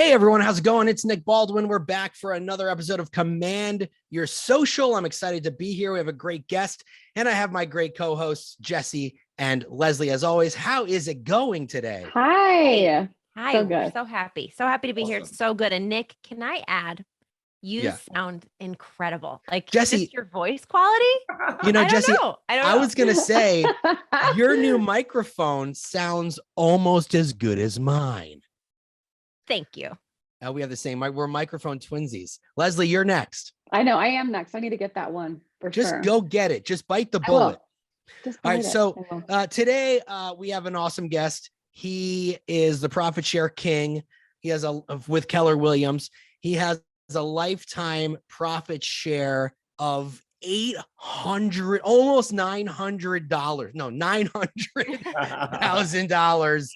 Hey everyone, how's it going? It's Nick Baldwin. We're back for another episode of Command Your Social. I'm excited to be here. We have a great guest, and I have my great co-hosts, Jesse and Leslie. As always, how is it going today? Hi. Hi, So we're good. so happy. So happy to be here. Awesome. It's so good. And Nick, can I add, you Yeah. sound incredible. Like Jesse- just your voice quality. You know, I don't Jesse, know. I don't I know. was going to say your new microphone sounds almost as good as mine. Thank you. We have the same, we're microphone twinsies. Leslie, you're next. I know I am next. I need to get that one for Just sure. go get it. Just bite the I will. bullet. Just All right, bite it. so I will. today we have an awesome guest. He is the profit share king. He has with Keller Williams. He has a lifetime profit share of $800, almost $900. No, $900,000,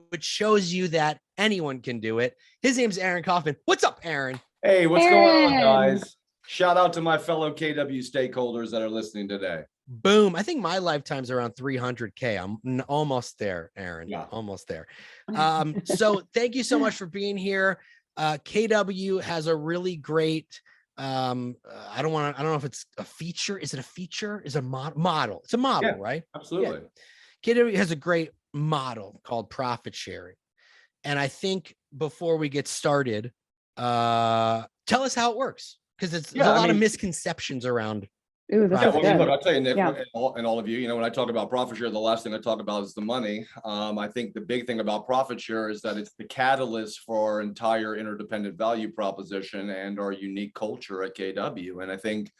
which shows you that anyone can do it. His name's Aaron Kaufman. What's up, Aaron? Hey, what's going on, Aaron. guys? Shout out to my fellow KW stakeholders that are listening today. Boom. I think my lifetime's around 300K. I'm almost there, Aaron. Yeah. Almost there. So thank you so much for being here. KW has a really great, I don't know if it's a feature. Is it a feature? Is it a model? It's a model, Yeah, right? Absolutely. KW has a great model called profit sharing. And I think before we get started, tell us how it works. Because there's a lot of misconceptions around. Ooh, this Yeah, is Well, good. look, I'll tell you, Nick, Yeah. and all of you, when I talk about profit share, the last thing I talk about is the money. I think the big thing about profit share is that it's the catalyst for our entire interdependent value proposition and our unique culture at KW. And I think,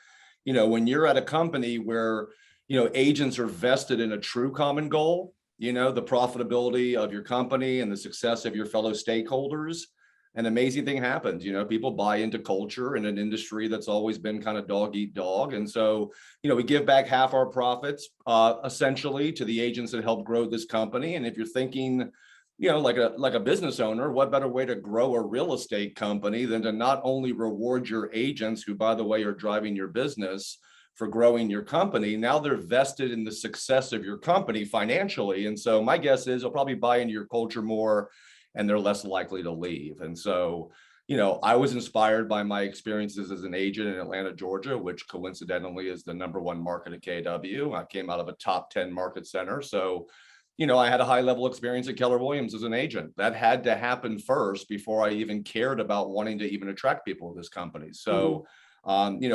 when you're at a company where, agents are vested in a true common goal, the profitability of your company and the success of your fellow stakeholders, an amazing thing happens. People buy into culture in an industry that's always been kind of dog eat dog. And so, we give back half our profits, essentially, to the agents that help grow this company. And if you're thinking, like a business owner, what better way to grow a real estate company than to not only reward your agents, who, by the way, are driving your business, for growing your company. Now they're vested in the success of your company financially. And so my guess is they'll probably buy into your culture more, and they're less likely to leave. And so, I was inspired by my experiences as an agent in Atlanta, Georgia, which coincidentally is the #1 market at KW. I came out of a top 10 market center. So, I had a high level experience at Keller Williams as an agent. That had to happen first before I even cared about wanting to even attract people to this company. So,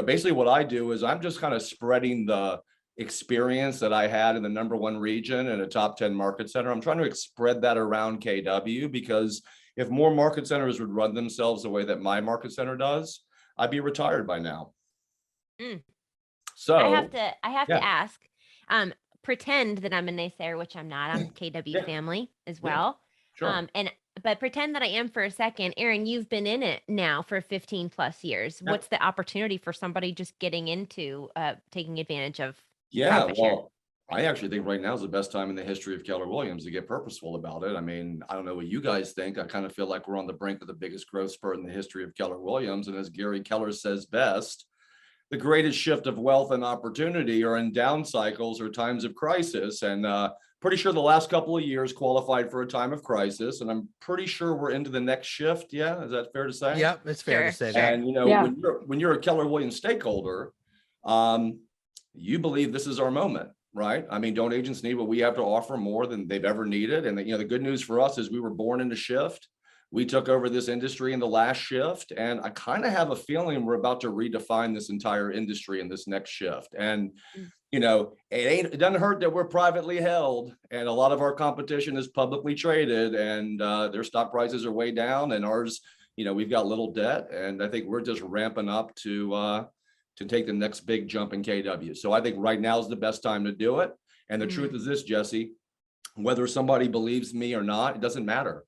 basically what I do is I'm just kind of spreading the experience that I had in the #1 region and a top 10 market center. I'm trying to spread that around KW, because if more market centers would run themselves the way that my market center does, I'd be retired by now. So I have to yeah. ask, pretend that I'm a naysayer, which I'm not. I'm KW Yeah. family as Yeah. well. Sure. But pretend that I am for a second. Aaron, you've been in it now for 15 plus years. Yeah. What's the opportunity for somebody just getting into taking advantage of Yeah, profit share? well, I actually think right now is the best time in the history of Keller Williams to get purposeful about it. I mean, I don't know what you guys think. I kind of feel like we're on the brink of the biggest growth spurt in the history of Keller Williams. And as Gary Keller says best, the greatest shift of wealth and opportunity are in down cycles or times of crisis. And pretty sure the last couple of years qualified for a time of crisis. And I'm pretty sure we're into the next shift. Yeah, is that fair to say? Yep, it's fair to Sure, say sure. that. And Yeah. when you're a Keller Williams stakeholder, you believe this is our moment, right? I mean, don't agents need what we have to offer more than they've ever needed? And the good news for us is we were born in a shift. We took over this industry in the last shift, and I kind of have a feeling we're about to redefine this entire industry in this next shift. And it doesn't hurt that we're privately held, and a lot of our competition is publicly traded, and their stock prices are way down, and ours, we've got little debt, and I think we're just ramping up to take the next big jump in KW. So I think right now is the best time to do it. And the truth is this, Jesse, whether somebody believes me or not, it doesn't matter.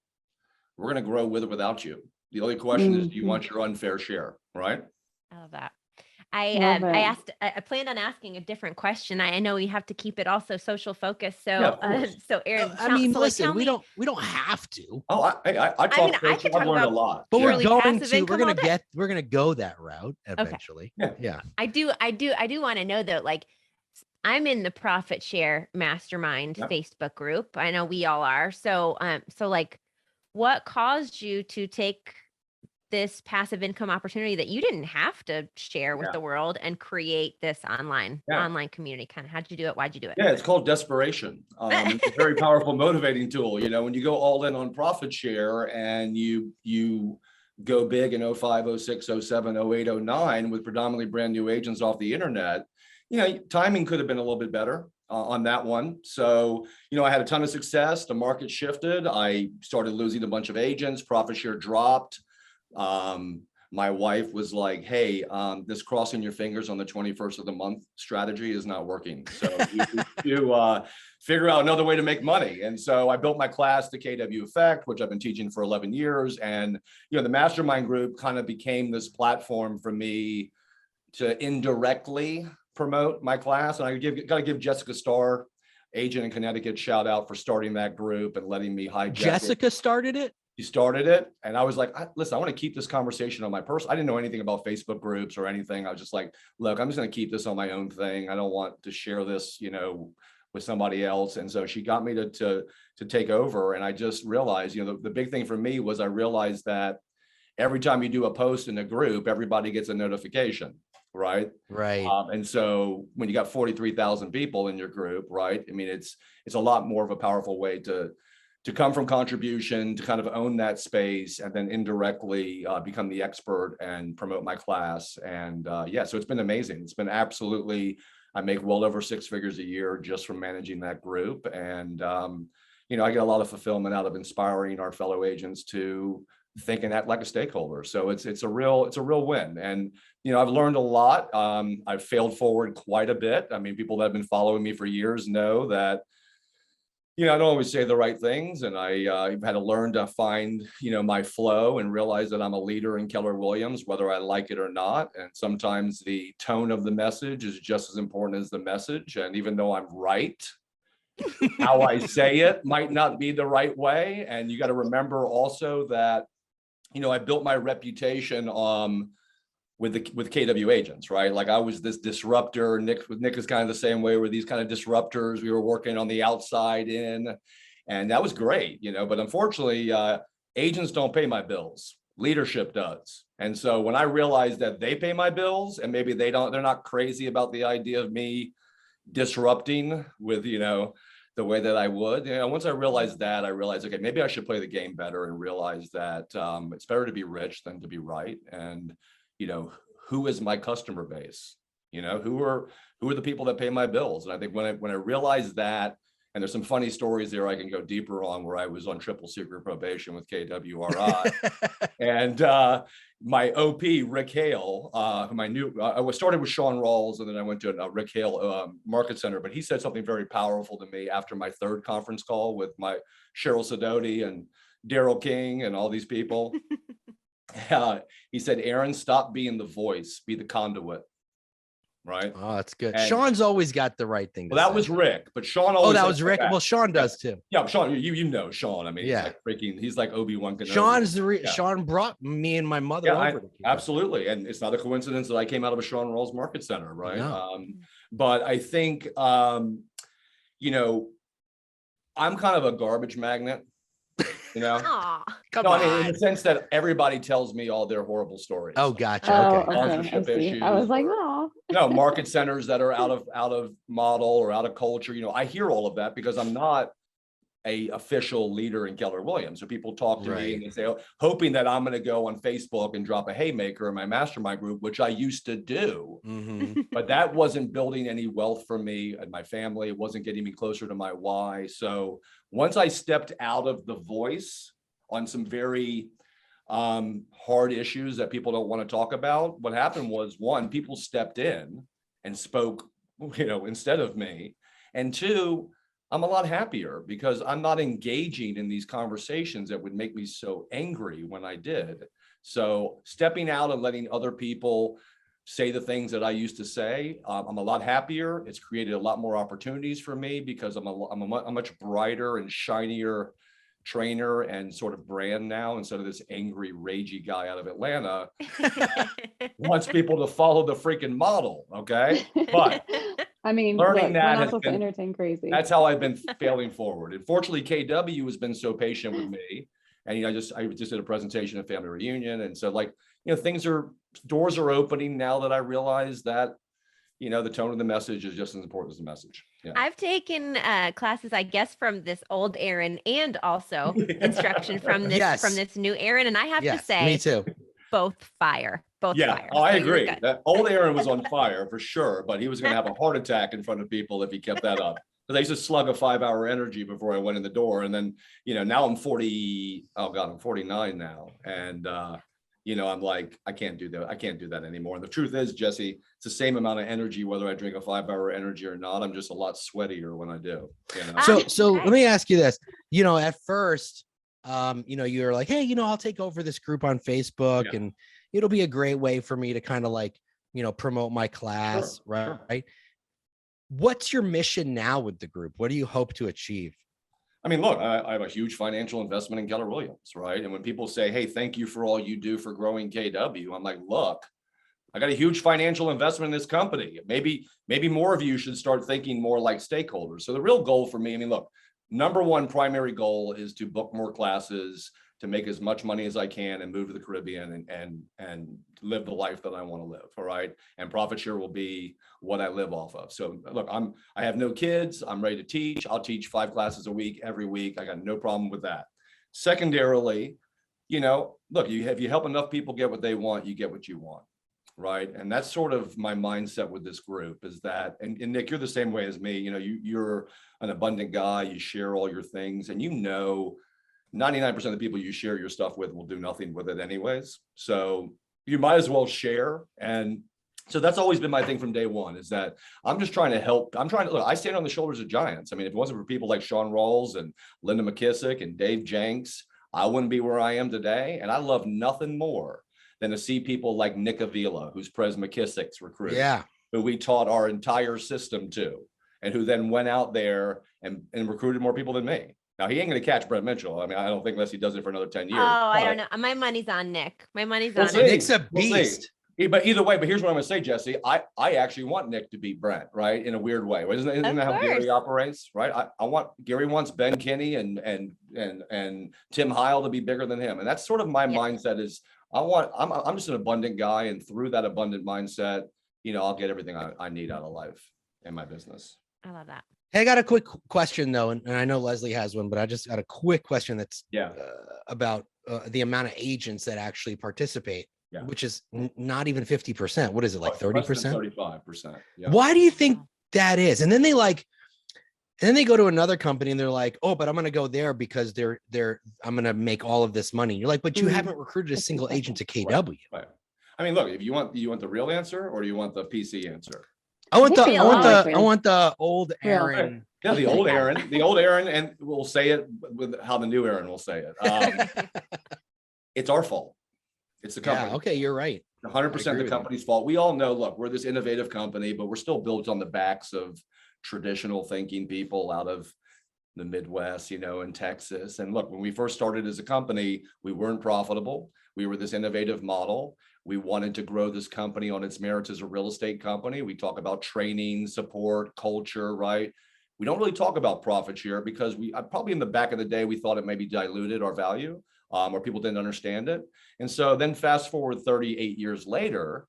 We're going to grow with or without you. The only question is, do you want your unfair share, right? I love that. Love it. I planned on asking a different question. I know we have to keep it also social focused. So, Yeah, of course. so Aaron, I mean, listen, tell we me- don't have to, Oh, I talk mean, I social. could I've talk learned a about- lot. but we're Purely going passive to, income all day. we're going to go that route eventually. Yeah. Yeah. I do want to know though, like I'm in the profit share mastermind Yep. Facebook group. I know we all are. So, like what caused you to take this passive income opportunity that you didn't have to share with the world and create this online community? Kind of, how'd you do it? Why'd you do it? Yeah, it's called desperation. It's a very powerful motivating tool. You know, when you go all in on profit share and you go big in 05, 06, 07, 08, 09 with predominantly brand new agents off the internet, you know, timing could have been a little bit better on that one. So, you know, I had a ton of success. The market shifted. I started losing a bunch of agents. Profit share dropped. My wife was like, hey, this crossing your fingers on the 21st of the month strategy is not working. So you figure out another way to make money. And so I built my class, the KW Effect, which I've been teaching for 11 years. And, you know, the mastermind group kind of became this platform for me to indirectly promote my class. And I got to give Jessica Starr, agent in Connecticut, shout out for starting that group and letting me hijack Jessica started it? He started it. And I was like, listen, I want to keep this conversation on my person. I didn't know anything about Facebook groups or anything. I was just like, look, I'm just going to keep this on my own thing. I don't want to share this, you know, with somebody else. And so she got me to take over. And I just realized, you know, the big thing for me was I realized that every time you do a post in a group, everybody gets a notification. Right. And so when you got 43,000 people in your group, right, I mean, it's a lot more of a powerful way to come from contribution, to kind of own that space, and then indirectly become the expert and promote my class. And yeah, so it's been amazing. It's been absolutely, I make well over 6 figures a year just from managing that group. And, you know, I get a lot of fulfillment out of inspiring our fellow agents to think and act like a stakeholder. So it's a real win. And, you know, I've learned a lot. I've failed forward quite a bit. I mean, people that have been following me for years know that, you know, I don't always say the right things. And I've had to learn to find, you know, my flow and realize that I'm a leader in Keller Williams, whether I like it or not. And sometimes the tone of the message is just as important as the message. And even though I'm right, how I say it might not be the right way. And you got to remember also that, you know, I built my reputation with KW agents, right? Like I was this disruptor. Nick is kind of the same way. We're these kind of disruptors. We were working on the outside in, and that was great, you know. But unfortunately, agents don't pay my bills. Leadership does. And so when I realized that they pay my bills, and maybe they're not crazy about the idea of me disrupting with, you know, the way that I would, you know, once I realized that, I realized, okay, maybe I should play the game better and realize that it's better to be rich than to be right. And, you know, who is my customer base? You know, who are the people that pay my bills? And I think when I realized that, and there's some funny stories there I can go deeper on, where I was on triple secret probation with KWRI. And my OP, Rick Hale, whom I knew, I started with Sean Rawls, and then I went to Rick Hale Market Center. But he said something very powerful to me after my 3rd conference call with my Cheryl Sidoti and Daryl King and all these people. He said, Aaron, stop being the voice, be the conduit. Right. Oh, that's good. And Sean's always got the right thing. Well, that was Rick, but Sean always. Oh, that was Rick. Well, Sean does too. Yeah, Sean, you know Sean. I mean, yeah, he's like Obi-Wan Kenobi. Sean brought me and my mother over. Absolutely, and it's not a coincidence that I came out of a Sean Rawls Market Center, right? No. But I think, you know, I'm kind of a garbage magnet. You know, I mean, in the sense that everybody tells me all their horrible stories. Oh, gotcha. Okay. I was like, oh. No, market centers that are out of model or out of culture. You know, I hear all of that because I'm not a official leader in Keller Williams. So people talk to me and they say, oh, hoping that I'm going to go on Facebook and drop a haymaker in my mastermind group, which I used to do. Mm-hmm. But that wasn't building any wealth for me and my family. It wasn't getting me closer to my why. So once I stepped out of the voice on some very hard issues that people don't want to talk about, what happened was, 1, people stepped in and spoke, you know, instead of me. And 2, I'm a lot happier because I'm not engaging in these conversations that would make me so angry when I did. So stepping out and letting other people say the things that I used to say, I'm a lot happier. It's created a lot more opportunities for me because I'm a much brighter and shinier trainer and sort of brand now, instead of this angry, ragey guy out of Atlanta wants people to follow the freaking model. Okay. But I mean, learning that we're not supposed to entertain crazy. That's how I've been failing forward. Unfortunately, KW has been so patient with me And, I just did a presentation at family reunion. And so like, doors are opening now that I realize that, the tone of the message is just as important as the message. Yeah. I've taken classes, I guess, from this old Aaron and also instruction from this new Aaron. And I have to say, me too. Both fire. Yeah, fire. oh, I agree. That old Aaron was on fire for sure, but he was going to have a heart attack in front of people if he kept that up. Because I used to slug a 5-hour energy before I went in the door, and then now I'm 40. Oh God, I'm 49 now, and I'm like, I can't do that. I can't do that anymore. And the truth is, Jesse, it's the same amount of energy whether I drink a 5-hour energy or not. I'm just a lot sweatier when I do. So let me ask you this. At first, you're like, hey, I'll take over this group on Facebook, and it'll be a great way for me to kind of like, promote my class, right? Sure. What's your mission now with the group? What do you hope to achieve? I mean, look, I have a huge financial investment in Keller Williams, right? And when people say, hey, thank you for all you do for growing KW, I'm like, look, I got a huge financial investment in this company. Maybe more of you should start thinking more like stakeholders. So the real goal for me, I mean, look, number one primary goal is to book more classes, to make as much money as I can and move to the Caribbean and live the life that I want to live. All right. And profit share will be what I live off of. So look, I have no kids. I'm ready to teach. I'll teach 5 classes a week, every week. I got no problem with that. Secondarily, look, if you help enough people get what they want, you get what you want. Right. And that's sort of my mindset with this group is that, and Nick, you're the same way as me. You're an abundant guy. You share all your things, and 99% of the people you share your stuff with will do nothing with it anyways. So you might as well share. And so that's always been my thing from day one, is that I'm just trying to help. Look, I stand on the shoulders of giants. I mean, if it wasn't for people like Sean Rawls and Linda McKissick and Dave Jenks, I wouldn't be where I am today. And I love nothing more than to see people like Nick Avila, who's Pres McKissick's recruit, who we taught our entire system to, and who then went out there and recruited more people than me. Now, he ain't going to catch Brett Mitchell. I mean, I don't think unless he does it for another 10 years. Oh, I don't know. My money's on Nick. My money's on Nick. Nick's a beast. But either way, but here's what I'm going to say, Jesse. I actually want Nick to beat Brent, right? In a weird way. Isn't that how Gary operates, right? Gary wants Ben Kinney and Tim Heil to be bigger than him. And that's sort of my mindset is I'm just an abundant guy. And through that abundant mindset, I'll get everything I need out of life and my business. I love that. Hey, I got a quick question though, and I know Leslie has one, but I just got a quick question that's about the amount of agents that actually participate, which is not even 50%. What is it, like 30%? 35%. Yeah. Why do you think that is? And then they go to another company and they're like, oh, but I'm going to go there because I'm going to make all of this money. You're like, but you haven't recruited a single agent to KW. Right. I mean, look, if you want the real answer, or do you want the PC answer? I want the old Aaron. Yeah, the old Aaron, and we'll say it with how the new Aaron will say it. It's our fault. It's the company. Yeah, okay, you're right. 100% the company's fault. We all know, look, we're this innovative company, but we're still built on the backs of traditional thinking people out of the Midwest, in Texas. And look, when we first started as a company, we weren't profitable. We were this innovative model. We wanted to grow this company on its merits as a real estate company. We talk about training, support, culture, right? We don't really talk about profit share because probably in the back of the day, we thought it maybe diluted our value, or people didn't understand it. And so then fast forward 38 years later,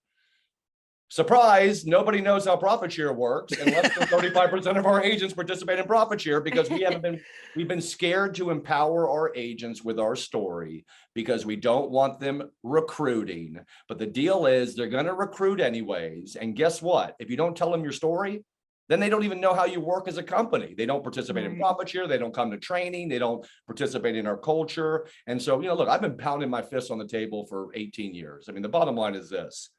surprise, nobody knows how profit share works, and less than 35% of our agents participate in profit share because we've been scared to empower our agents with our story because we don't want them recruiting. But the deal is they're going to recruit anyways. And guess what? If you don't tell them your story, then they don't even know how you work as a company. They don't participate in profit share. They don't come to training. They don't participate in our culture. And so, look, I've been pounding my fists on the table for 18 years. I mean, the bottom line is this.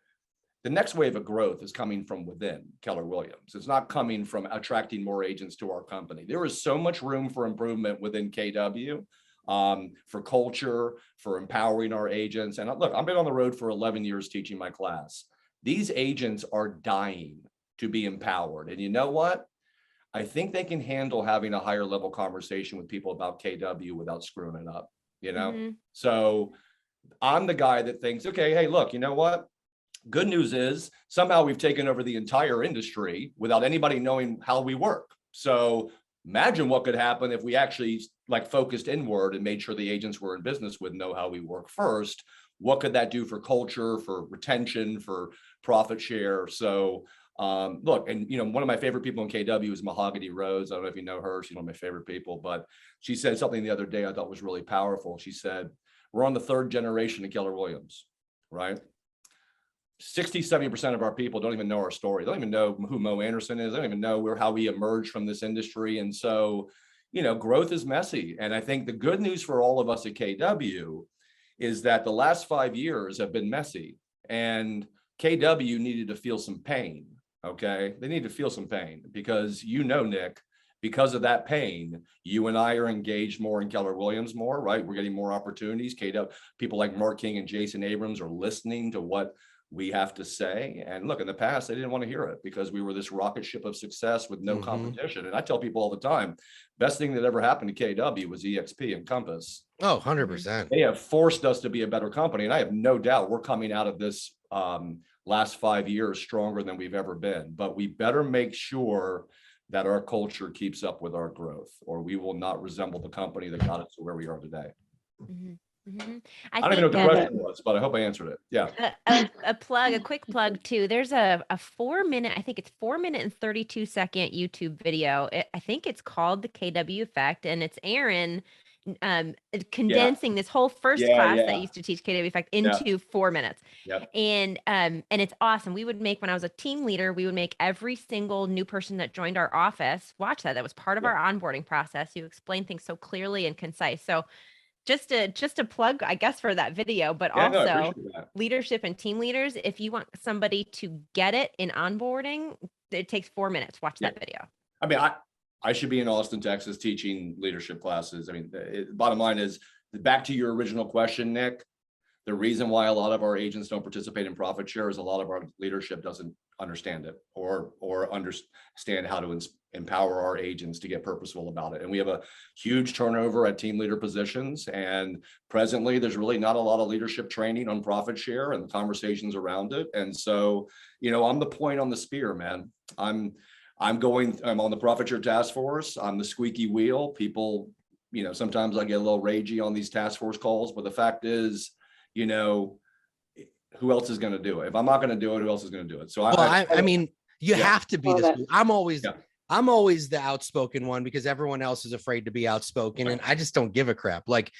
The next wave of growth is coming from within Keller Williams. It's not coming from attracting more agents to our company. There is so much room for improvement within KW, for culture, for empowering our agents. And look, I've been on the road for 11 years teaching my class. These agents are dying to be empowered. And you know what? I think they can handle having a higher level conversation with people about KW without screwing it up, So I'm the guy that thinks, okay, hey, look, you know what? Good news is somehow we've taken over the entire industry without anybody knowing how we work. So Imagine what could happen if we actually like focused inward and made sure the agents we're in business with know how we work first. What could that do for culture, for retention, for profit share? So look, and one of my favorite people in KW is Mahogany Rose. I don't know if you know her. She's one of my favorite people, but she said something the other day I thought was really powerful. She said, we're on the 3rd generation of Keller Williams, right? 60-70% of our people don't even know our story. They don't even know who Mo Anderson is. They don't even know how we emerged from this industry. And so, growth is messy. And I think the good news for all of us at KW is that the last 5 years have been messy, and KW needed to feel some pain. Okay. They need to feel some pain because, Nick, because of that pain, you and I are engaged more in Keller Williams more, right? We're getting more opportunities. KW, people like Mark King and Jason Abrams are listening to what we have to say. And look, in the past, they didn't want to hear it because we were this rocket ship of success with no competition. And I tell people all the time, best thing that ever happened to KW was EXP and Compass. Oh, 100%. They have forced us to be a better company. And I have no doubt we're coming out of this last 5 years stronger than we've ever been. But we better make sure that our culture keeps up with our growth, or we will not resemble the company that got us to where we are today. I don't even know what the question was, but I hope I answered it. Yeah. A quick plug too. There's a 4-minute, I think it's 4-minute and 32-second YouTube video. I think it's called The KW Effect, and it's Aaron condensing this whole first class that used to teach KW Effect into 4 minutes. Yep. And it's awesome. We would make, when I was a team leader, we would make every single new person that joined our office watch that. That was part of our onboarding process. You explain things so clearly and concise. So just a plug, I guess, for that video, but also leadership and team leaders. If you want somebody to get it in onboarding, it takes 4 minutes. Watch that video. I mean, I should be in Austin, Texas, teaching leadership classes. I mean, bottom line is, back to your original question, Nick, the reason why a lot of our agents don't participate in profit share is a lot of our leadership doesn't understand it or understand how to empower our agents to get purposeful about it. And we have a huge turnover at team leader positions. And presently, there's really not a lot of leadership training on profit share and the conversations around it. And so, I'm the point on the spear, man. I'm on the profit share task force. I'm the squeaky wheel. People, sometimes I get a little ragey on these task force calls, but the fact is, who else is going to do it? If I'm not going to do it, who else is going to do it? So I mean, you have to be this. I'm always the outspoken one because everyone else is afraid to be outspoken, and I just don't give a crap. Like,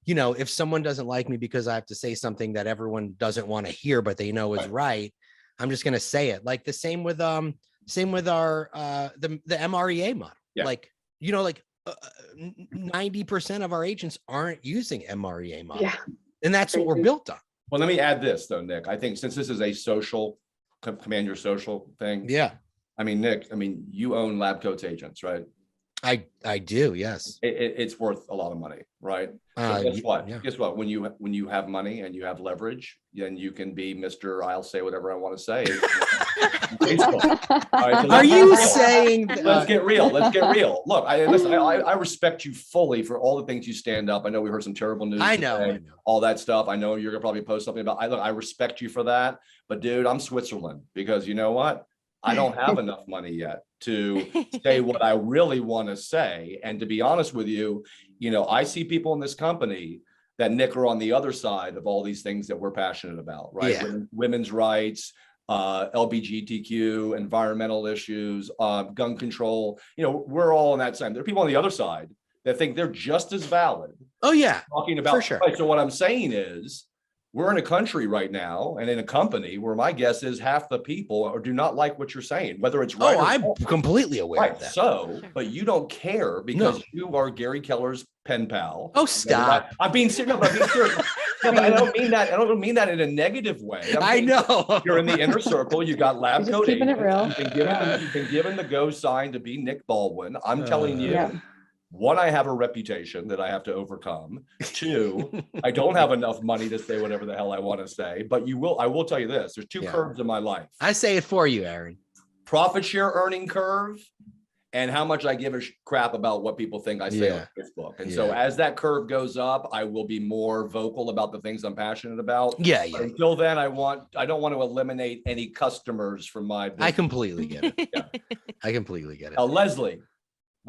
if someone doesn't like me because I have to say something that everyone doesn't want to hear, but they know is right, I'm just going to say it. Like the same with our the MREA model. Yeah. Like 90% of our agents aren't using MREA model. Yeah. And that's what we're built on. Well, let me add this though, Nick. I think since this is a social, command your social thing. Yeah. I mean, Nick, you own Lab Coats agents, right? I do. Yes. It's worth a lot of money, right? So guess what? Yeah. Guess what? When you have money and you have leverage, then you can be Mr. I'll say whatever I want to say. Right, so are you saying? Let's get real. Let's get real. Look, I respect you fully for all the things you stand up. I know we heard some terrible news. I know. All that stuff. I know you're gonna probably post something about. I respect you for that. But dude, I'm Switzerland because you know what? I don't have enough money yet to say what I really want to say. And to be honest with you, I see people in this company that, Nick, are on the other side of all these things that we're passionate about, right? Yeah. Women's rights, LGBTQ, environmental issues, gun control. We're all on that side. There are people on the other side that think they're just as valid. Oh, yeah. Talking about, for sure. Right, so what I'm saying is, we're in a country right now and in a company where my guess is half the people do not like what you're saying, whether it's right. Oh, I'm completely aware of that. So, but you don't care because you are Gary Keller's pen pal. Oh, stop. I'm being serious. No, but I don't mean that. I don't mean that in a negative way. I know. You're in the inner circle. You got Lab Coat keeping it real. You've been given the go sign to be Nick Baldwin. I'm telling you. Yeah. One, I have a reputation that I have to overcome. Two, I don't have enough money to say whatever the hell I want to say. But I will tell you this. There's two curves in my life. I say it for you, Aaron. Profit share earning curve and how much I give a crap about what people think I say on Facebook. And so as that curve goes up, I will be more vocal about the things I'm passionate about. Yeah. But until then, I don't want to eliminate any customers from my business. I completely get it. I completely get it. Leslie.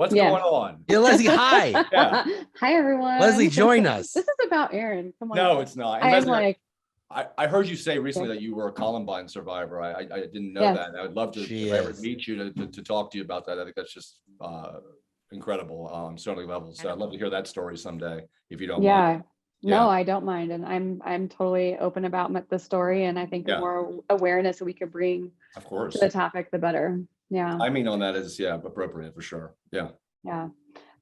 What's Yes. going on? Yeah, Leslie, hi. Yeah. Hi, everyone. Leslie, join us. This is about Aaron. Come on. No, it's not. And I am Leslie, like, I heard you say recently that you were a Columbine survivor. I didn't know Yes. that. I would love to, She if I ever is. meet you to talk to you about that. I think that's just incredible on so many levels. So I'd love to hear that story someday, if you don't mind. yeah. Yeah. No, I don't mind. And I'm totally open about the story. And I think the Yeah. more awareness that we could bring Of course. to the topic, the better. Yeah. I mean, on that is, yeah, appropriate for sure. Yeah. Yeah.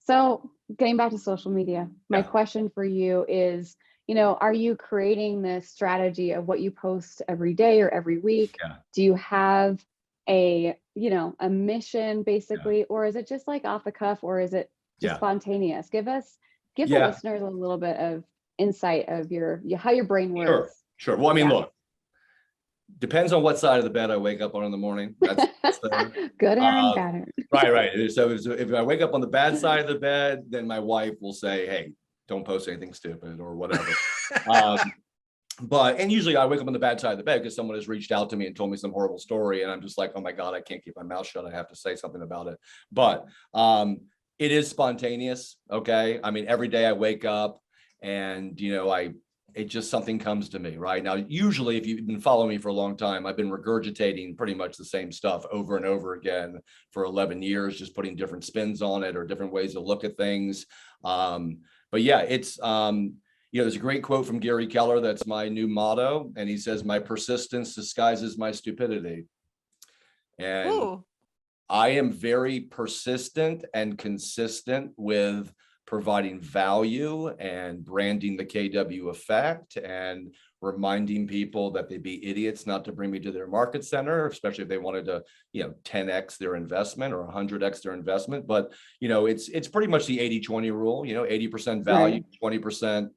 So getting back to social media, my Yeah. question for you is, are you creating this strategy of what you post every day or every week? Yeah. Do you have a mission basically, or is it just like off the cuff, or is it just Yeah. spontaneous? Give the Yeah. listeners a little bit of insight of how your brain Sure. works. Sure. Well, I mean, Yeah. look, depends on what side of the bed I wake up on in the morning. That's the, Good Aaron, bad Aaron. right. So if I wake up on the bad side of the bed, then my wife will say, hey, don't post anything stupid or whatever. And usually I wake up on the bad side of the bed because someone has reached out to me and told me some horrible story. And I'm just like, oh my God, I can't keep my mouth shut. I have to say something about it. But it is spontaneous. Okay. I mean, every day I wake up and, it just something comes to me right now. Usually if you've been following me for a long time, I've been regurgitating pretty much the same stuff over and over again for 11 years, just putting different spins on it or different ways to look at things. But yeah, it's, there's a great quote from Gary Keller. That's my new motto. And he says, my persistence disguises my stupidity. And Ooh. I am very persistent and consistent with providing value and branding the KW effect and reminding people that they'd be idiots not to bring me to their market center, especially if they wanted to, 10x their investment or 100x their investment. But, it's pretty much the 80-20 rule, 80% value, 20%,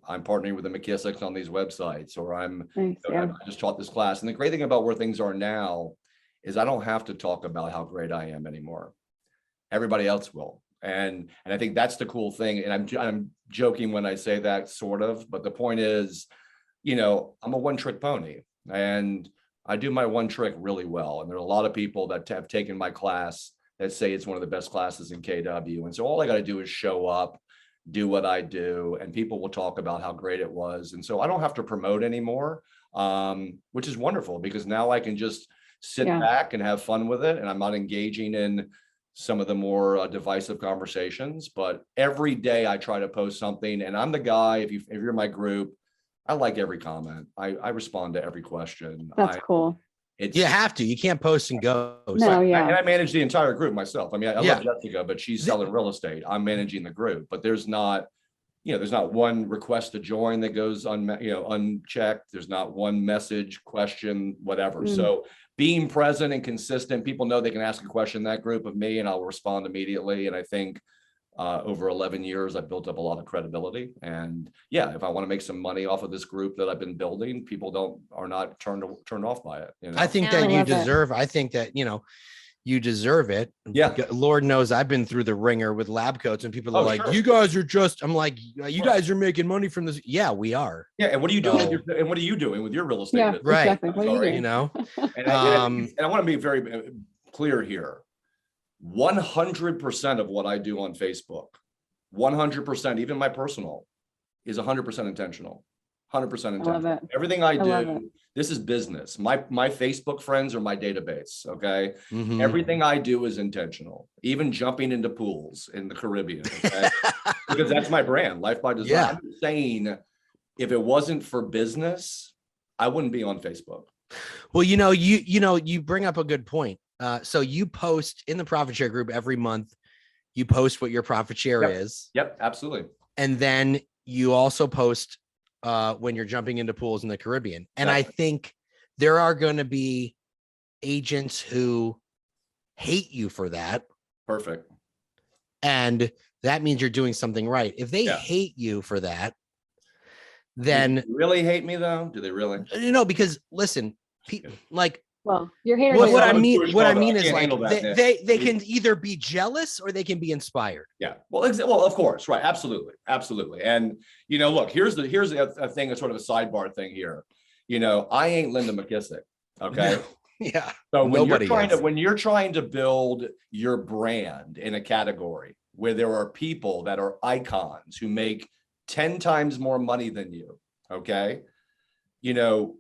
I'm partnering with the McKissicks on these websites, or Nice, yeah. I just taught this class. And the great thing about where things are now is I don't have to talk about how great I am anymore. Everybody else will. And I think that's the cool thing. And I'm joking when I say that, sort of, but the point is, I'm a one-trick pony and I do my one trick really well. And there are a lot of people that have taken my class that say it's one of the best classes in KW. And so all I got to do is show up, do what I do, and people will talk about how great it was. And so I don't have to promote anymore, which is wonderful because now I can just sit back and have fun with it. And I'm not engaging in some of the more divisive conversations, but every day I try to post something. And I'm the guy, if you're in my group, I like every comment. I respond to every question. That's cool. You have to. You can't post and go. No, yeah. And I manage the entire group myself. I mean, I love Jessica, but she's selling real estate. I'm managing the group, but there's not one request to join that goes unchecked. There's not one message, question, whatever. So being present and consistent, people know they can ask a question in that group of me and I'll respond immediately. And I think over 11 years, I've built up a lot of credibility. And if I want to make some money off of this group that I've been building, people are not turned off by it. I think that you deserve. I think that, you deserve it. Yeah. Lord knows I've been through the ringer with lab coats and people are like, sure. you guys are just, I'm like, you guys are making money from this. Yeah, we are. Yeah. And what are you doing? And what are you doing with your real estate? business? Right. Exactly. What are you doing? And I want to be very clear here. 100% of what I do on Facebook, 100%, even my personal, is 100% intentional. 100% intentional. I love it. Everything I do, this is business. My Facebook friends are my database. Okay. Mhm. Everything I do is intentional, even jumping into pools in the Caribbean. Okay? Because that's my brand, Life by Design. Yeah. I'm saying if it wasn't for business, I wouldn't be on Facebook. Well, you bring up a good point. So you post in the profit share group every month, you post what your profit share is. Yep, absolutely. And then you also post when you're jumping into pools in the Caribbean. And I think there are going to be agents who hate you for that. Perfect. And that means you're doing something right. If they hate you for that, then do they really hate me though? Do they really? Because listen, Well, your haters. what I mean is like they can either be jealous or they can be inspired. Yeah. Well, of course, right. Absolutely. And look, here's a thing, that's sort of a sidebar thing here. I ain't Linda McKissick. Okay. Yeah. So Nobody is. when you're trying to build your brand in a category where there are people that are icons who make 10 times more money than you, okay? You know,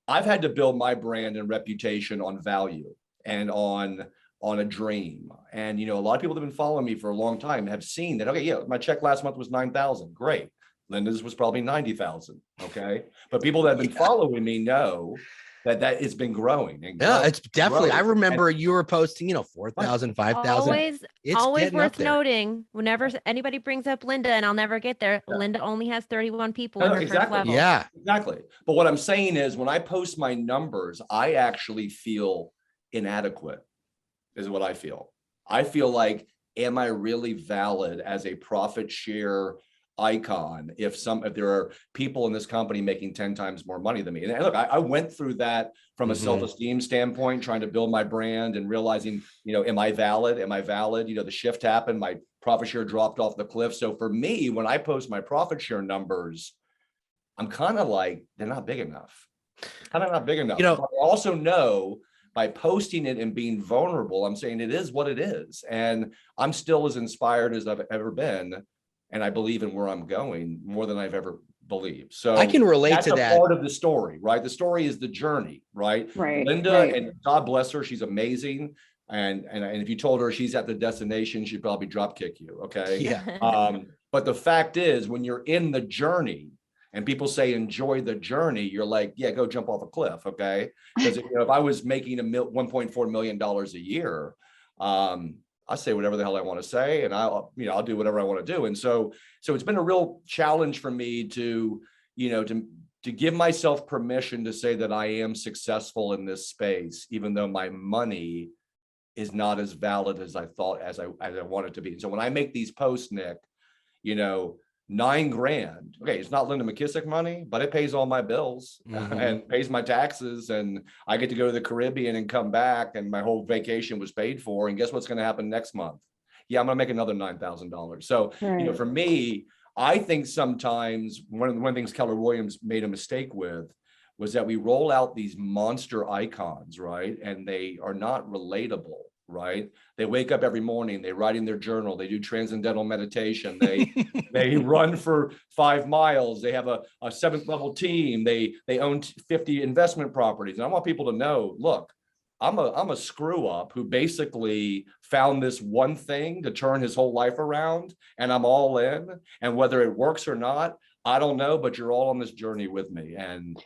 I've had to build my brand and reputation on value and on a dream. And, you know, a lot of people that have been following me for a long time have seen that, okay, yeah, my check last month was 9,000. Great. Linda's was probably 90,000. Okay. But people that have been following me know that it's been growing and Yeah, growing, it's definitely. I growing. remember you were posting, 4,000, 5,000. Always, It's always getting up worth there. noting whenever anybody brings up Linda, and I'll never get there. Yeah. Linda only has 31 people in her first Exactly. level. Yeah. Exactly. But what I'm saying is when I post my numbers, I actually feel inadequate, is what I feel. I feel like, am I really valid as a profit share icon if there are people in this company making 10 times more money than me? And look, I went through that from a self-esteem standpoint, trying to build my brand and realizing, am I valid? Am I valid? The shift happened, my profit share dropped off the cliff. So for me, when I post my profit share numbers, I'm kind of like, they're not big enough. Kind of not big enough. But I also know by posting it and being vulnerable, I'm saying it is what it is. And I'm still as inspired as I've ever been. And I believe in where I'm going more than I've ever believed. So I can relate to that. That's a part of the story, right? The story is the journey, right? Right. Linda, right. and God bless her, she's amazing. And if you told her she's at the destination, she'd probably drop kick you. Okay. Yeah. But the fact is, when you're in the journey and people say enjoy the journey, you're like, yeah, go jump off a cliff. Okay. Because if I was making $1.4 million a year, I say whatever the hell I want to say, and I'll do whatever I want to do. And so it's been a real challenge for me to give myself permission to say that I am successful in this space, even though my money is not as valid as I thought, as I want it to be. So when I make these posts, Nick, $9,000. Okay, it's not Linda McKissick money, but it pays all my bills and pays my taxes, and I get to go to the Caribbean and come back, and my whole vacation was paid for. And guess what's going to happen next month? Yeah, I'm going to make another $9,000. So for me, I think sometimes one of the things Keller Williams made a mistake with was that we roll out these monster icons, right? And they are not relatable. Right? They wake up every morning, they write in their journal, they do transcendental meditation, they run for 5 miles, they have a 7th level team, they own 50 investment properties. And I want people to know, look, I'm a screw up who basically found this one thing to turn his whole life around, and I'm all in. And whether it works or not, I don't know, but you're all on this journey with me. And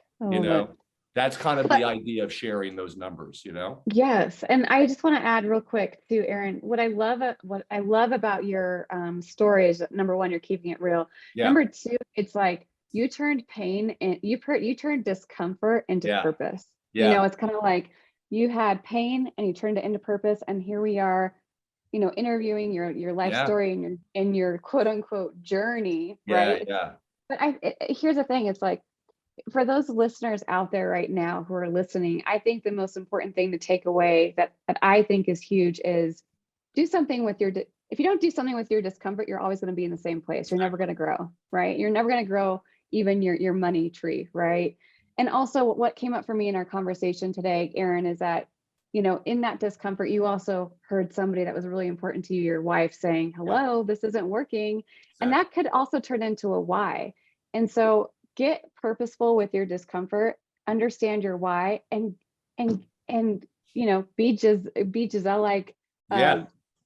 that's kind of the idea of sharing those numbers, Yes. And I just want to add real quick to Aaron, what I love about your story is, number one, you're keeping it real. Yeah. Number two, it's like you turned pain and you turned discomfort into purpose. Yeah. It's kind of like you had pain and you turned it into purpose. And here we are, interviewing your life story and your quote unquote journey. Right. Yeah. But here's the thing. It's like, for those listeners out there right now who are listening, I think the most important thing to take away that I think is huge is do something with if you don't do something with your discomfort, you're always going to be in the same place. You're never going to grow, right? You're never going to grow even your money tree, right? And also what came up for me in our conversation today, Aaron, is that, in that discomfort, you also heard somebody that was really important to you, your wife, saying, hello, this isn't working. Exactly. And that could also turn into a why. And so get purposeful with your discomfort, understand your why, and be Giselle-like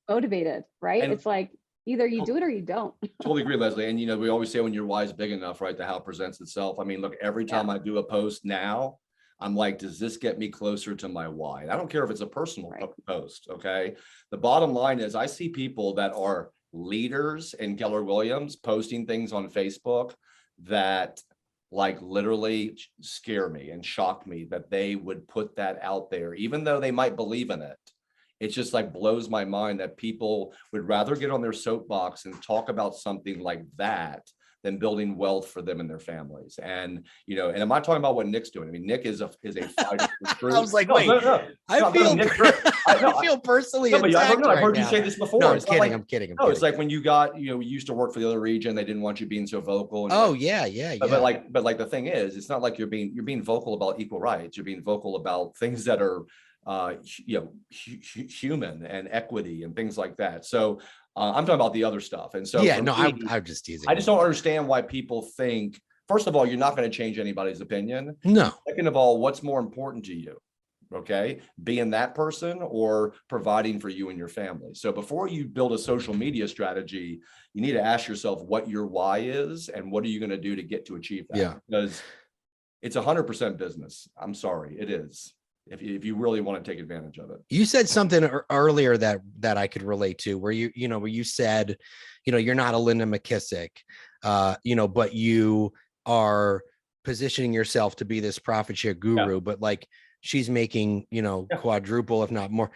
motivated, right? And it's like either you do it or you don't. Totally agree, Leslie. And we always say when your why is big enough, right, the how presents itself. I mean, look, every time I do a post now, I'm like, does this get me closer to my why? I don't care if it's a personal post, okay? The bottom line is I see people that are leaders in Keller Williams posting things on Facebook that like literally scare me and shock me that they would put that out there, even though they might believe in it. It just like blows my mind that people would rather get on their soapbox and talk about something like that than building wealth for them and their families. And, you know, and I'm not talking about what Nick's doing. I mean, Nick is a fighter for truth. I was like, No, wait, no, no. I feel, I I feel personally No, but attacked I've right heard you now. say this before. No, I'm It's not kidding. like- I'm kidding. No, it's like when you got, you know, you used to work for the other region, they didn't want you being so vocal. And Oh like, yeah, yeah, yeah. but like the thing is, it's not like you're being vocal about equal rights. You're being vocal about things that are, you know, human and equity and things like that. So I'm talking about the other stuff. And so Yeah, for no, me, I'm just teasing. I just don't understand why people think, first of all, you're not going to change anybody's opinion. No. Second of all, what's more important to you? Okay, being that person or providing for you and your family. So before you build a social media strategy, you need to ask yourself what your why is and what are you going to do to get to achieve that? Yeah. Because it's 100% business. I'm sorry, it is. If you really want to take advantage of it. You said something earlier that I could relate to, where where you said, you're not a Linda McKissick, but you are positioning yourself to be this profit share guru, but like she's making, quadruple, if not more.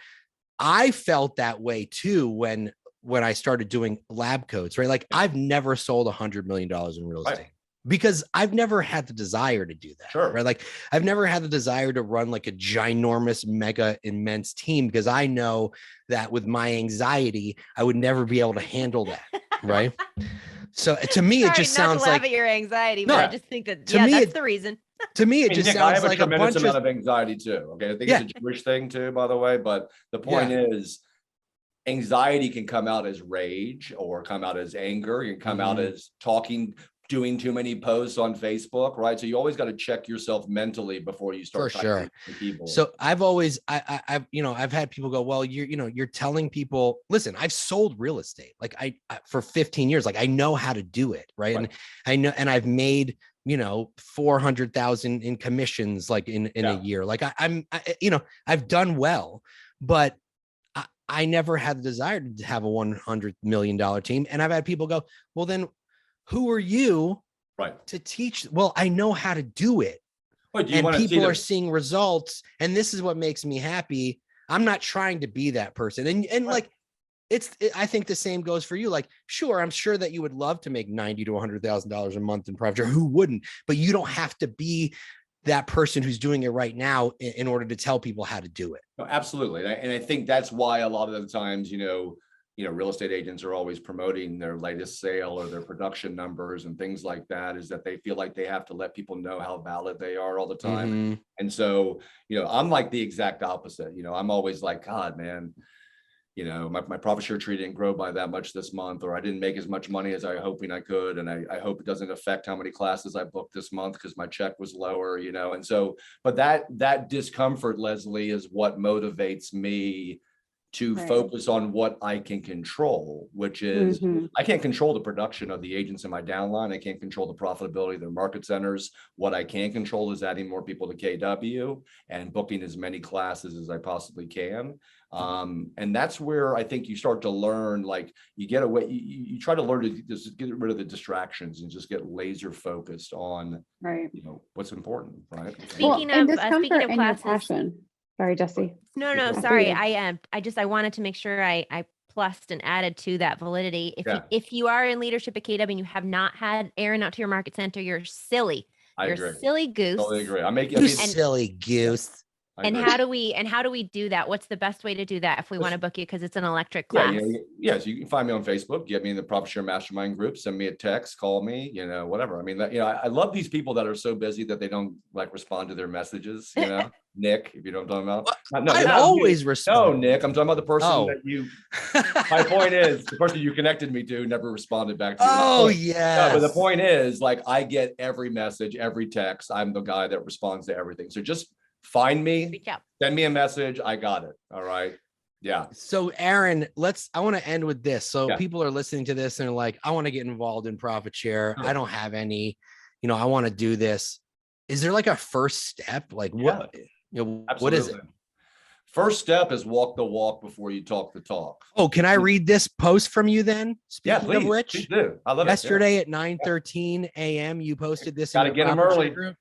I felt that way too when I started doing lab coats, right? Like I've never sold $100 million in real estate. Because I've never had the desire to do that, right? Like I've never had the desire to run like a ginormous, mega immense team, because I know that with my anxiety, I would never be able to handle that, right? So to me, it just sounds like your anxiety, but I just think that that's the reason. To me, it just sounds like a bunch amount of anxiety too. Okay, I think it's a Jewish thing too, by the way. But the point is, anxiety can come out as rage or come out as anger. You can come out as doing too many posts on Facebook, right? So you always got to check yourself mentally before you start. For sure. So I've always, I've had people go, well, you're telling people, listen, I've sold real estate. Like I for 15 years, like I know how to do it. Right. And I know, and I've made, 400,000 in commissions, like in a year. Like I've done well, but I never had the desire to have a $100 million team. And I've had people go, well, then who are you to teach? Well, I know how to do it. And people are seeing results. And this is what makes me happy. I'm not trying to be that person. And like, I think the same goes for you. Like, sure, I'm sure that you would love to make $90,000 to $100,000 a month in profit share. Who wouldn't? But you don't have to be that person who's doing it right now in order to tell people how to do it. No, absolutely. And I think that's why a lot of the times, real estate agents are always promoting their latest sale or their production numbers and things like that, is that they feel like they have to let people know how valid they are all the time. And so, I'm like the exact opposite. I'm always like, God, man, my profit share tree didn't grow by that much this month, or I didn't make as much money as I was hoping I could. And I hope it doesn't affect how many classes I booked this month because my check was lower, and so, but that discomfort, Leslie, is what motivates me to focus on what I can control, which is I can't control the production of the agents in my downline. I can't control the profitability of their market centers. What I can control is adding more people to KW and booking as many classes as I possibly can. And that's where I think you start to learn, like you get away, you try to learn to just get rid of the distractions and just get laser focused on, what's important, right? Speaking of classes, passion. Sorry, Jesse. No, sorry. I wanted to make sure I plussed and added to that validity. If you are in leadership at KW and you have not had Aaron out to your market center, you're silly. You're a silly goose. Totally agree. Silly goose. And how do we do that? What's the best way to do that if we want to book you? Because it's an electric class. Yes, you can find me on Facebook, get me in the Profit Share Mastermind group, send me a text, call me, whatever. I mean, I love these people that are so busy that they don't like respond to their messages, Nick, if you know what I'm talking about. I always respond. No, Nick, I'm talking about the person that you, my point is, the person you connected me to never responded back to you. Oh, yeah. But the point is, like, I get every message, every text. I'm the guy that responds to everything. So just find me, send me a message. I got it. All right. Yeah. So Aaron, I want to end with this. So people are listening to this and they're like, I want to get involved in profit share. I don't have any, I want to do this. Is there like a first step? Like what, what is it? First step is walk the walk before you talk the talk. Oh, can I read this post from you then? Speaking of which, please do. I love yesterday at 9:13 a.m. you posted this. Got to get them early. Group.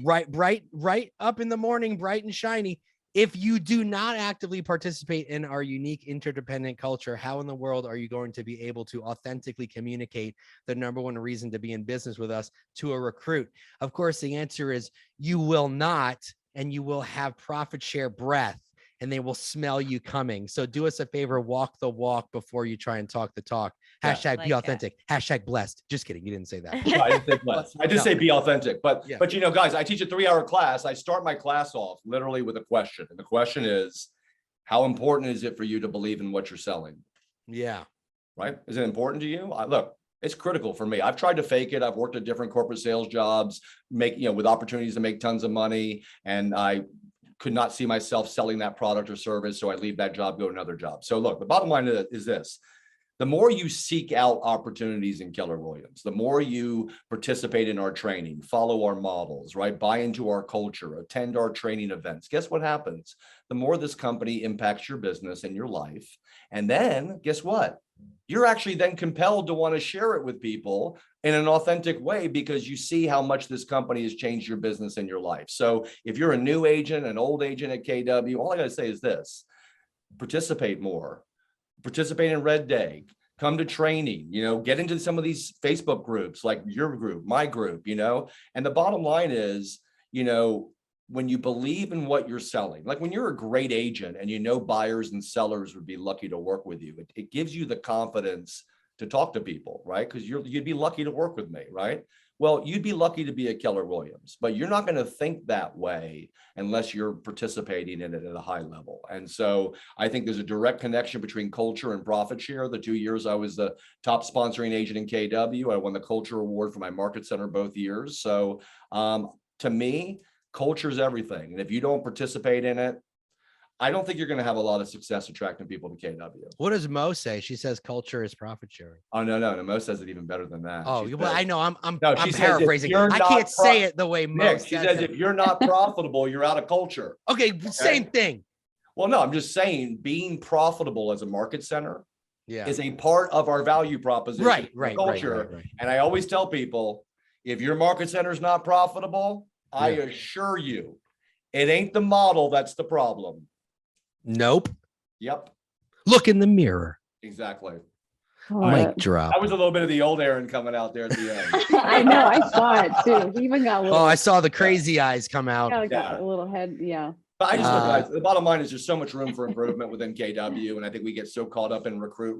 Right up in the morning, bright and shiny. If you do not actively participate in our unique interdependent culture, how in the world are you going to be able to authentically communicate the number one reason to be in business with us to a recruit? Of course, the answer is you will not, and you will have profit share breath, and they will smell you coming. So do us a favor, walk the walk before you try and talk the talk. Yeah. Hashtag Like be it. authentic. Hashtag blessed. Just kidding. You didn't say that. No, I didn't say blessed. I did No. say be authentic, but Yeah. but you know, guys, I teach a 3-hour class. I start my class off literally with a question. And the question is, how important is it for you to believe in what you're selling? Yeah. Right? Is it important to you? Look, it's critical for me. I've tried to fake it. I've worked at different corporate sales jobs, with opportunities to make tons of money. And I could not see myself selling that product or service. So I leave that job, go to another job. So look, the bottom line is this. The more you seek out opportunities in Keller Williams, the more you participate in our training, follow our models, right? Buy into our culture, attend our training events. Guess what happens? The more this company impacts your business and your life. And then guess what? You're actually then compelled to want to share it with people in an authentic way because you see how much this company has changed your business and your life. So if you're a new agent, an old agent at KW, all I got to say is this: participate more. Participate in Red Day, come to training, get into some of these Facebook groups, like your group, my group, and the bottom line is, when you believe in what you're selling, like when you're a great agent and buyers and sellers would be lucky to work with you, it gives you the confidence to talk to people, right? Because you'd be lucky to work with me, right? Well, you'd be lucky to be at Keller Williams, but you're not going to think that way unless you're participating in it at a high level. And so I think there's a direct connection between culture and profit share. The 2 years I was the top sponsoring agent in KW, I won the culture award for my market center both years. So to me, culture is everything. And if you don't participate in it, I don't think you're going to have a lot of success attracting people to KW. What does Mo say? She says culture is profit sharing. Oh, no. Mo says it even better than that. Oh, She well, says, I know. I'm No, she says if paraphrasing. you're I not can't say it the way Mo Nick, says she says, it. if you're not profitable, you're out of culture. Okay, same thing. Well, no, I'm just saying being profitable as a market center Yeah. is a part of our value proposition. Right. Culture. And I always tell people, if your market center is not profitable, I assure you, it ain't the model that's the problem. Nope. Yep. Look in the mirror. Exactly. Mic drop. That was a little bit of the old Aaron coming out there at the end. I know. I saw it too. He even got a little. Oh, I saw the crazy eyes come out. Yeah, got a little head. Yeah. But I just look, guys, the bottom line is there's so much room for improvement within KW. And I think we get so caught up in recruit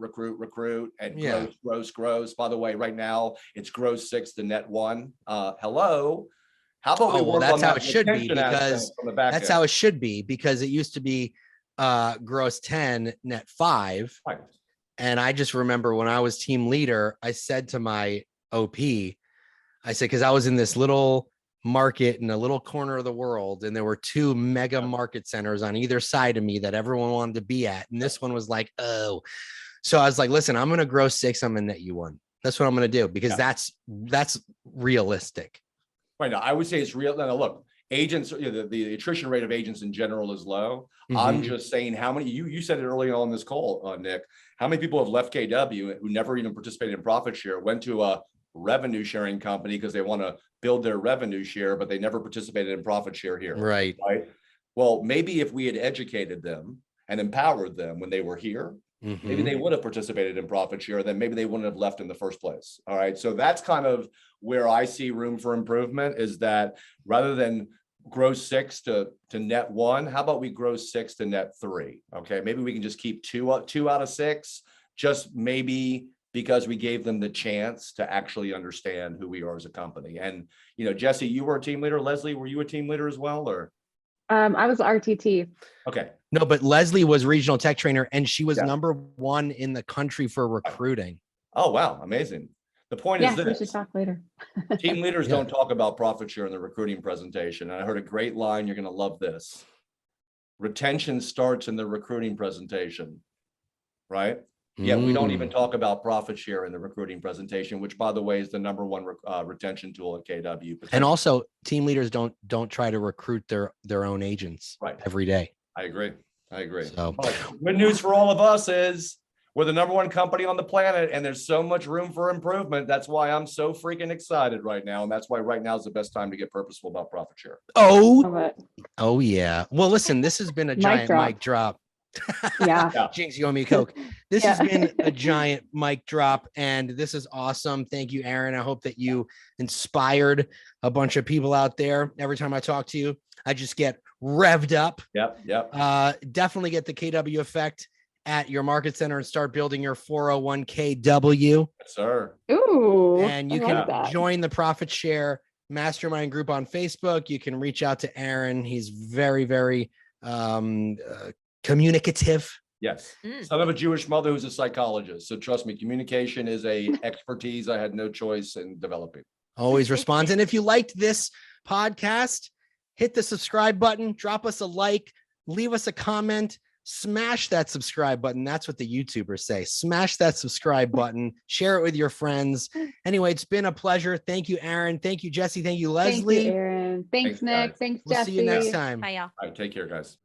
and gross. By the way, right now it's gross 6 to net 1. Hello. How about we work that's on how that it should be, retention aspect because from the back that's end? how it should be, because it used to be gross 10, net 5. Right. And I just remember when I was team leader, I said to my OP, I said, because I was in this little market in a little corner of the world, and there were 2 mega market centers on either side of me that everyone wanted to be at. And this one was like, oh. So I was like, listen, I'm going to grow 6. I'm going to net you 1. That's what I'm going to do, because that's realistic. Right now, I would say it's real. Now, look, agents, the attrition rate of agents in general is low. Mm-hmm. I'm just saying how many, you said it early on this call, Nick, how many people have left KW who never even participated in profit share, went to a revenue sharing company because they want to build their revenue share, but they never participated in profit share here. Right. Well, maybe if we had educated them and empowered them when they were here, maybe they would have participated in profit share, then maybe they wouldn't have left in the first place. All right. So that's kind of where I see room for improvement, is that rather than grow 6 to net 1, how about we grow 6 to net 3? Okay. Maybe we can just keep 2 out of 6, just maybe because we gave them the chance to actually understand who we are as a company. And, Jesse, you were a team leader. Leslie, were you a team leader as well, or? I was RTT. Okay. No, but Leslie was regional tech trainer, and she was number 1 in the country for recruiting. Oh, wow. Amazing. The point is this. We should talk later. Team leaders don't talk about profit share in the recruiting presentation. And I heard a great line. You're going to love this. Retention starts in the recruiting presentation, right? Yet we don't even talk about profit share in the recruiting presentation, which, by the way, is the number 1 retention tool at KW. And also, team leaders don't try to recruit their own agents every day. I agree. So But good news for all of us is We're the number one company on the planet, and there's so much room for improvement. That's why I'm so freaking excited right now. And that's why right now is the best time to get purposeful about profit share. Oh yeah. Well, listen, this has been a giant mic drop. Yeah. Jinx, you owe me a Coke. This has been a giant mic drop, and this is awesome. Thank you, Aaron. I hope that you inspired a bunch of people out there. Every time I talk to you, I just get revved up. Yep. Definitely get the KW effect at your market center and start building your 401kW. Yes, sir. Ooh. And you can join the Profit Share Mastermind group on Facebook. You can reach out to Aaron. He's very, very communicative. Yes. Son of a Jewish mother who's a psychologist. So trust me, communication is a expertise I had no choice in developing. Always responds. And if you liked this podcast, hit the subscribe button, drop us a like, leave us a comment, smash that subscribe button. That's what the YouTubers say. Smash that subscribe button, share it with your friends. Anyway, it's been a pleasure. Thank you, Aaron. Thank you, Jesse. Thank you, Leslie. Thank you, Aaron. Thanks, Nick. Guys. Thanks, We'll Jesse. see you next time. Bye, y'all. All right, take care, guys.